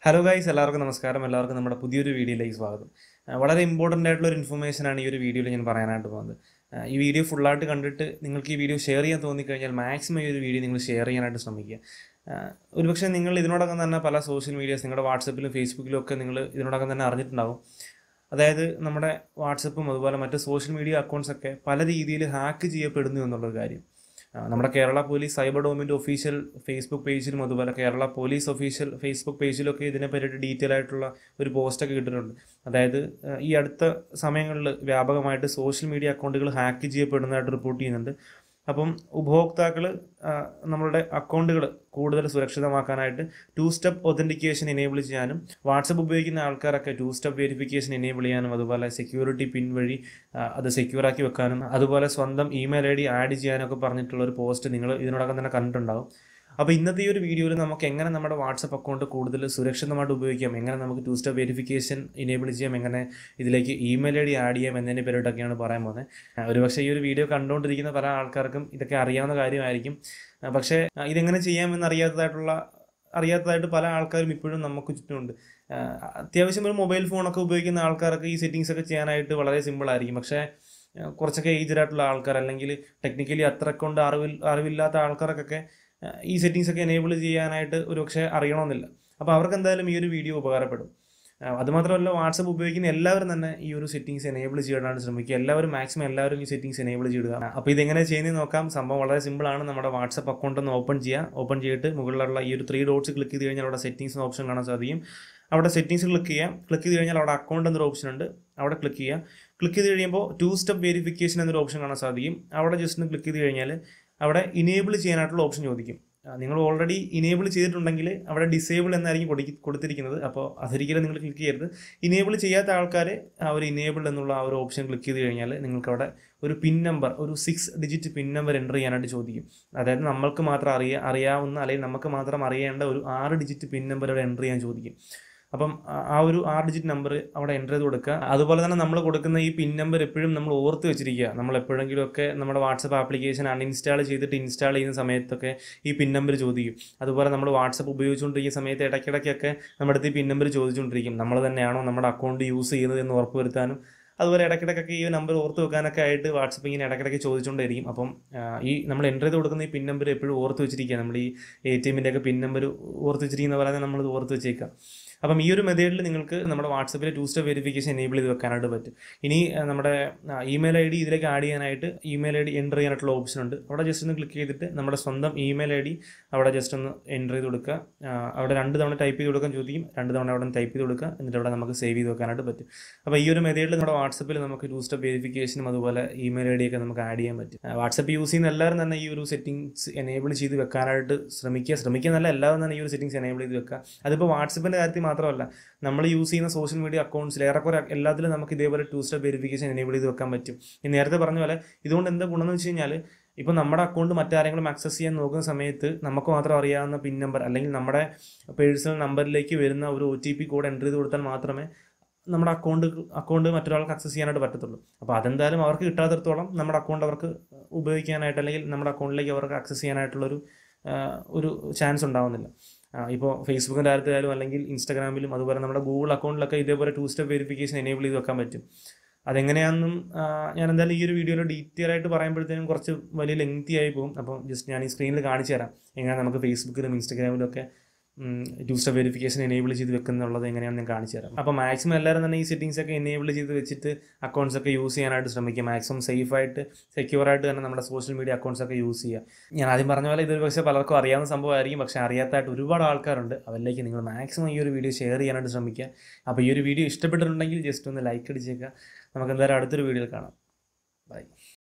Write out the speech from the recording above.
Hello guys, എല്ലാവർക്കും നമസ്കാരം. എല്ലാവർക്കും നമ്മുടെ പുതിയൊരു വീഡിയോയിലേക്ക് സ്വാഗതം. വളരെ ഇമ്പോർട്ടൻ്റ് ആയിട്ടുള്ള ഒരു ഇൻഫർമേഷനാണ് ഈ ഒരു വീഡിയോയിൽ ഞാൻ പറയാനായിട്ട് പോകുന്നത്. ഈ വീഡിയോ ഫുള്ളായിട്ട് കണ്ടിട്ട് നിങ്ങൾക്ക് ഈ വീഡിയോ ഷെയർ ചെയ്യാൻ തോന്നിക്കഴിഞ്ഞാൽ മാക്സിമം ഈ ഒരു വീഡിയോ നിങ്ങൾ ഷെയർ ചെയ്യാനായിട്ട് ശ്രമിക്കുക. ഒരുപക്ഷെ നിങ്ങൾ ഇതിനോടകം തന്നെ പല സോഷ്യൽ മീഡിയാസ്, നിങ്ങളുടെ വാട്സപ്പിലും ഫേസ്ബുക്കിലും ഒക്കെ നിങ്ങൾ ഇതിനോടകം തന്നെ അറിഞ്ഞിട്ടുണ്ടാകും. അതായത് നമ്മുടെ വാട്സപ്പും അതുപോലെ മറ്റ് സോഷ്യൽ മീഡിയ അക്കൗണ്ട്സൊക്കെ പല രീതിയിൽ ഹാക്ക് ചെയ്യപ്പെടുന്നു എന്നുള്ളൊരു കാര്യം. നമ്മുടെ കേരള പോലീസ് സൈബർ ഡോമിൻ്റെ ഒഫീഷ്യൽ ഫേസ്ബുക്ക് പേജിലും അതുപോലെ കേരള പോലീസ് ഒഫീഷ്യൽ ഫേസ്ബുക്ക് പേജിലൊക്കെ ഇതിനെ പറ്റിയിട്ട് ഡീറ്റെയിൽ ആയിട്ടുള്ള ഒരു പോസ്റ്റൊക്കെ ഇട്ടിട്ടുണ്ട്. അതായത് ഈ അടുത്ത സമയങ്ങളിൽ വ്യാപകമായിട്ട് സോഷ്യൽ മീഡിയ അക്കൗണ്ടുകൾ ഹാക്ക് ചെയ്യപ്പെടുന്നതായിട്ട് റിപ്പോർട്ട് ചെയ്യുന്നുണ്ട്. അപ്പം ഉപഭോക്താക്കൾ നമ്മളുടെ അക്കൗണ്ടുകൾ കൂടുതൽ സുരക്ഷിതമാക്കാനായിട്ട് 2 സ്റ്റെപ്പ് ഒതൻറ്റിക്കേഷൻ എനേബിൾ ചെയ്യാനും, വാട്സപ്പ് ഉപയോഗിക്കുന്ന ആൾക്കാരൊക്കെ 2 സ്റ്റെപ്പ് വെരിഫിക്കേഷൻ എനേബിൾ ചെയ്യാനും, അതുപോലെ സെക്യൂരിറ്റി പിൻ വഴി അത് സെക്യൂറാക്കി വെക്കാനും, അതുപോലെ സ്വന്തം ഇമെയിൽ ID ആഡ് ചെയ്യാനൊക്കെ പറഞ്ഞിട്ടുള്ള ഒരു പോസ്റ്റ് നിങ്ങൾ ഇതിനോടകം തന്നെ കണ്ടിട്ടുണ്ടാകും. അപ്പോൾ ഇന്നത്തെ ഈ ഒരു വീഡിയോയിൽ നമുക്ക് എങ്ങനെ നമ്മുടെ വാട്സപ്പ് അക്കൗണ്ട് കൂടുതൽ സുരക്ഷിതമായിട്ട് ഉപയോഗിക്കാം, എങ്ങനെ നമുക്ക് 2 സ്റ്റെപ്പ് വെരിഫിക്കേഷൻ എനേബിൾ ചെയ്യാം, എങ്ങനെ ഇതിലേക്ക് ഇമെയിൽ ID ആഡ് ചെയ്യാം എന്നതിനെ പറ്റിയിട്ടൊക്കെയാണ് പറയാൻ പോകുന്നത്. ഒരുപക്ഷെ ഈ ഒരു വീഡിയോ കണ്ടുകൊണ്ടിരിക്കുന്ന പല ആൾക്കാർക്കും ഇതൊക്കെ അറിയാവുന്ന കാര്യമായിരിക്കും. പക്ഷേ ഇതെങ്ങനെ ചെയ്യാമെന്ന് അറിയാത്തതായിട്ട് പല ആൾക്കാരും ഇപ്പോഴും നമുക്ക് ചുറ്റുമുണ്ട്. അത്യാവശ്യം ഒരു മൊബൈൽ ഫോണൊക്കെ ഉപയോഗിക്കുന്ന ആൾക്കാർക്ക് ഈ സെറ്റിങ്സ് ഒക്കെ ചെയ്യാനായിട്ട് വളരെ സിമ്പിളായിരിക്കും. പക്ഷേ കുറച്ചൊക്കെ ഏജ്ഡ് ആയിട്ടുള്ള ആൾക്കാർ, അല്ലെങ്കിൽ ടെക്നിക്കലി അത്രക്കൊണ്ട് അറിവില്ലാത്ത ആൾക്കാർക്കൊക്കെ ഈ സെറ്റിങ്സൊക്കെ എനേബിൾ ചെയ്യാനായിട്ട് ഒരുപക്ഷെ അറിയണമെന്നില്ല. അപ്പോൾ അവർക്ക് എന്തായാലും ഈ ഒരു വീഡിയോ ഉപകാരപ്പെടും. അതുമാത്രമല്ല, വാട്സപ്പ് ഉപയോഗിക്കുന്ന എല്ലാവരും തന്നെ ഈ ഒരു സെറ്റിങ്സ് എനേബിൾ ചെയ്യാനാണ് ശ്രമിക്കുക. മാക്സിമം എല്ലാവരും ഈ സെറ്റിങ്സ് എനേബിൾ ചെയ്യുക. അപ്പോൾ ഇതെങ്ങനെ ചെയ്യുന്നത് നോക്കാം. സംഭവം വളരെ സിമ്പിളാണ്. നമ്മുടെ വാട്സപ്പ് അക്കൗണ്ട് ഒന്ന് ഓപ്പൺ ചെയ്തിട്ട് മുകളിലുള്ള ഈ ഒരു 3 ഡോട്ട്സ് ക്ലിക്ക് ചെയ്ത് കഴിഞ്ഞാൽ അവിടെ സെറ്റിങ്സ് ഓപ്ഷൻ കാണാൻ സാധിക്കും. അവിടെ സെറ്റിങ്സ് ക്ലിക്ക് ചെയ്ത് കഴിഞ്ഞാൽ അവിടെ അക്കൗണ്ട് എന്നൊരു ഓപ്ഷൻ ഉണ്ട്, അവിടെ ക്ലിക്ക് ചെയ്ത് കഴിയുമ്പോൾ 2 സ്റ്റെപ്പ് വെരിഫിക്കേഷൻ എന്നൊരു ഓപ്ഷൻ കാണാൻ സാധിക്കും. അവിടെ ജസ്റ്റ് ഒന്ന് ക്ലിക്ക് ചെയ്ത് കഴിഞ്ഞാൽ അവിടെ ഇനേബിൾ ചെയ്യാനായിട്ടുള്ള ഓപ്ഷൻ ചോദിക്കും. നിങ്ങൾ ഓൾറെഡി ഇനേബിൾ ചെയ്തിട്ടുണ്ടെങ്കിൽ അവിടെ ഡിസേബിൾ എന്നായിരിക്കും കൊടുത്തിരിക്കുന്നത്. അപ്പോൾ അതൊരിക്കലും നിങ്ങൾ ക്ലിക്ക് ചെയ്യരുത്. ഇനേബിൾ ചെയ്യാത്ത ആൾക്കാർ ആ ഒരു ഇനേബിൾ എന്നുള്ള ആ ഒരു ഓപ്ഷൻ ക്ലിക്ക് ചെയ്ത് കഴിഞ്ഞാൽ നിങ്ങൾക്ക് അവിടെ ഒരു പിൻ നമ്പർ, ഒരു 6 ഡിജിറ്റ് പിൻ നമ്പർ എൻ്റർ ചെയ്യാനായിട്ട് ചോദിക്കും. അതായത് നമ്മൾക്ക് മാത്രം അറിയാവുന്ന അല്ലെങ്കിൽ നമുക്ക് മാത്രം അറിയേണ്ട ഒരു 6 ഡിജിറ്റ് പിൻ നമ്പർ അവിടെ എൻ്റർ ചെയ്യാൻ ചോദിക്കും. അപ്പം ആ ഒരു 6 ഡിജിറ്റ് നമ്പർ അവിടെ എൻ്റർ ചെയ്ത് കൊടുക്കുക. അതുപോലെ തന്നെ നമ്മൾ കൊടുക്കുന്ന ഈ പിൻ നമ്പർ എപ്പോഴും നമ്മൾ ഓർത്ത് വെച്ചിരിക്കുക. നമ്മൾ എപ്പോഴെങ്കിലുമൊക്കെ നമ്മുടെ വാട്സപ്പ് ആപ്ലിക്കേഷൻ അൺഇൻസ്റ്റാൾ ചെയ്തിട്ട് ഇൻസ്റ്റാൾ ചെയ്യുന്ന സമയത്തൊക്കെ ഈ പിൻ നമ്പർ ചോദിക്കും. അതുപോലെ നമ്മൾ വാട്സപ്പ് ഉപയോഗിച്ചുകൊണ്ടിരിക്കുന്ന സമയത്ത് ഇടയ്ക്കിടയ്ക്കൊക്കെ നമ്മുടെ അടുത്ത് ഈ പിൻ നമ്പർ ചോദിച്ചുകൊണ്ടിരിക്കും. നമ്മൾ തന്നെയാണോ നമ്മുടെ അക്കൗണ്ട് യൂസ് ചെയ്യുന്നത് എന്ന് ഉറപ്പ് വരുത്താനും, അതുപോലെ ഇടയ്ക്കിടയ്ക്കൊക്കെ ഈ നമ്പർ ഓർത്ത് വെക്കാനൊക്കെ ആയിട്ട് വാട്സപ്പ് ഇങ്ങനെ ഇടയ്ക്കിടയ്ക്ക് ചോദിച്ചുകൊണ്ടിരിക്കും. അപ്പം ഈ നമ്മൾ എൻ്റർ ചെയ്ത് കൊടുക്കുന്ന ഈ പിൻ നമ്പർ എപ്പോഴും ഓർത്ത് വെച്ചിരിക്കുക. നമ്മൾ ഈ ATM ഒക്കെ പിൻ നമ്പർ ഓർത്ത് വെച്ചിരിക്കുന്ന പോലെ നമ്മൾ ഓർത്ത് വെച്ചേക്കാം. അപ്പം ഈ ഒരു മെത്തേഡിൽ നിങ്ങൾക്ക് നമ്മുടെ വാട്സപ്പിൽ 2 സ്റ്റെപ്പ് വെരിഫിക്കേഷൻ എനേബിൾ ചെയ്ത് വെക്കാനായിട്ട് പറ്റും. ഇനി നമ്മുടെ ഇമെയിൽ ID ഇതിലേക്ക് ആഡ് ചെയ്യാനായിട്ട് ഇമെയിൽ ID എൻ്റർ ചെയ്യാനായിട്ടുള്ള ഓപ്ഷൻ ഉണ്ട്. അവിടെ ജസ്റ്റ് ഒന്ന് ക്ലിക്ക് ചെയ്തിട്ട് നമ്മുടെ സ്വന്തം ഇമെയിൽ ID അവിടെ ജസ്റ്റ് ഒന്ന് എൻ്റർ ചെയ്ത് കൊടുക്കുക. അവിടെ 2 തവണ ടൈപ്പ് ചെയ്ത് കൊടുക്കാൻ ചോദിക്കും. 2 തവണ അവിടെ ടൈപ്പ് ചെയ്ത് കൊടുക്കുക. എന്നിട്ട് അവിടെ നമുക്ക് സേവ് ചെയ്ത് വെക്കാനായിട്ട് പറ്റും. അപ്പോൾ ഈ ഒരു മെത്തേഡിൽ നമ്മുടെ വാട്സപ്പിൽ നമുക്ക് 2 സ്റ്റെപ്പ് വെരിഫിക്കേഷനും അതുപോലെ ഇമെയിൽ ID ഒക്കെ നമുക്ക് ആഡ് ചെയ്യാൻ പറ്റും. വാട്സപ്പ് യൂസ് ചെയ്യുന്ന എല്ലാവരും തന്നെ ഈ ഒരു സെറ്റിങ്സ് എനേബിൾ ചെയ്ത് വെക്കാനായിട്ട് ശ്രമിക്കുക. എല്ലാവരും തന്നെ ഈ ഒരു സെറ്റിങ്സ് എനേബിൾ ചെയ്ത് വെക്കുക. അതിപ്പോൾ വാട്സപ്പിൻ്റെ കാര്യത്തിൽ മാത്രമല്ല, നമ്മൾ യൂസ് ചെയ്യുന്ന സോഷ്യൽ മീഡിയ അക്കൗണ്ട്സിൽ ഏറെക്കുറെ എല്ലാത്തിലും നമുക്ക് ഇതേപോലെ 2 സ്റ്റെപ്പ് വെരിഫിക്കേഷൻ എനേബിൾ ചെയ്ത് വെക്കാൻ പറ്റും. ഈ നേരത്തെ പറഞ്ഞ പോലെ ഇതുകൊണ്ട് എന്താ ഗുണമെന്ന് വെച്ച് കഴിഞ്ഞാൽ, ഇപ്പോൾ നമ്മുടെ അക്കൗണ്ട് മറ്റാരെങ്കിലും ആക്സസ് ചെയ്യാൻ നോക്കുന്ന സമയത്ത് നമുക്ക് മാത്രം അറിയാവുന്ന പിൻ നമ്പർ അല്ലെങ്കിൽ നമ്മുടെ പേഴ്സണൽ നമ്പറിലേക്ക് വരുന്ന ഒരു OTP കോഡ് എൻ്റർ ചെയ്ത് കൊടുത്താൽ മാത്രമേ നമ്മുടെ അക്കൗണ്ട് മറ്റൊരാൾക്ക് ആക്സസ് ചെയ്യാനായിട്ട് പറ്റത്തുള്ളൂ. അപ്പോൾ അതെന്തായാലും അവർക്ക് കിട്ടാത്തിടത്തോളം നമ്മുടെ അക്കൗണ്ട് അവർക്ക് ഉപയോഗിക്കാനായിട്ട് അല്ലെങ്കിൽ നമ്മുടെ അക്കൗണ്ടിലേക്ക് അവർക്ക് ആക്സസ് ചെയ്യാനായിട്ടുള്ളൊരു ഒരു ചാൻസ് ഉണ്ടാവുന്നില്ല. ഇപ്പോൾ ഫേസ്ബുക്കിൻ്റെ കാര്യത്തിലായാലും അല്ലെങ്കിൽ ഇൻസ്റ്റാഗ്രാമിലും അതുപോലെ നമ്മുടെ ഗൂഗിൾ അക്കൗണ്ടിലൊക്കെ ഇതേപോലെ 2 സ്റ്റെപ്പ് വെരിഫിക്കേഷൻ എനേബിൾ ചെയ്ത് വെക്കാൻ പറ്റും. അതെങ്ങനെയാണെന്നും ഞാൻ എന്തായാലും ഈ ഒരു വീഡിയോയിൽ ഡീറ്റെയിൽ ആയിട്ട് പറയുമ്പോഴത്തേനും കുറച്ച് വലിയ ലെങ്തി ആയി പോകും. അപ്പോൾ ജസ്റ്റ് ഞാൻ ഈ സ്ക്രീനിൽ കാണിച്ചു തരാം എങ്ങനെ നമുക്ക് ഫേസ്ബുക്കിലും ഇൻസ്റ്റാഗ്രാമിലും ഒക്കെ 2 സ്റ്റെപ്പ് വെരിഫിക്കേഷൻ എനേബിൾ ചെയ്ത് വെക്കുന്നുള്ളത് എങ്ങനെയാണെന്ന് ഞാൻ കാണിച്ചു തരാം. അപ്പോൾ മാക്സിമം എല്ലാവരും തന്നെ ഈ സെറ്റിങ്സ് ഒക്കെ എനേബിൾ ചെയ്ത് വെച്ചിട്ട് അക്കൗണ്ട്സ് ഒക്കെ യൂസ് ചെയ്യാനായിട്ട് ശ്രമിക്കുക. മാക്സിമം സേഫായിട്ട് സെക്യൂറായിട്ട് തന്നെ നമ്മുടെ സോഷ്യൽ മീഡിയ അക്കൗണ്ട്സ് ഒക്കെ യൂസ് ചെയ്യുക. ഞാൻ ആദ്യം പറഞ്ഞ പോലെ ഇതൊരു പക്ഷേ പലർക്കും അറിയാവുന്ന സംഭവമായിരിക്കും. പക്ഷേ അറിയാത്തതായിട്ട് ഒരുപാട് ആൾക്കാരുണ്ട്. അവരിലേക്ക് നിങ്ങൾ മാക്സിമം ഈ ഒരു വീഡിയോ ഷെയർ ചെയ്യാനായിട്ട് ശ്രമിക്കുക. അപ്പോൾ ഈ ഒരു വീഡിയോ ഇഷ്ടപ്പെട്ടിട്ടുണ്ടെങ്കിൽ ജസ്റ്റ് ഒന്ന് ലൈക്ക് അടിച്ചേക്കുക. നമുക്ക് എന്തായാലും അടുത്തൊരു വീഡിയോയിൽ കാണാം. ബൈ.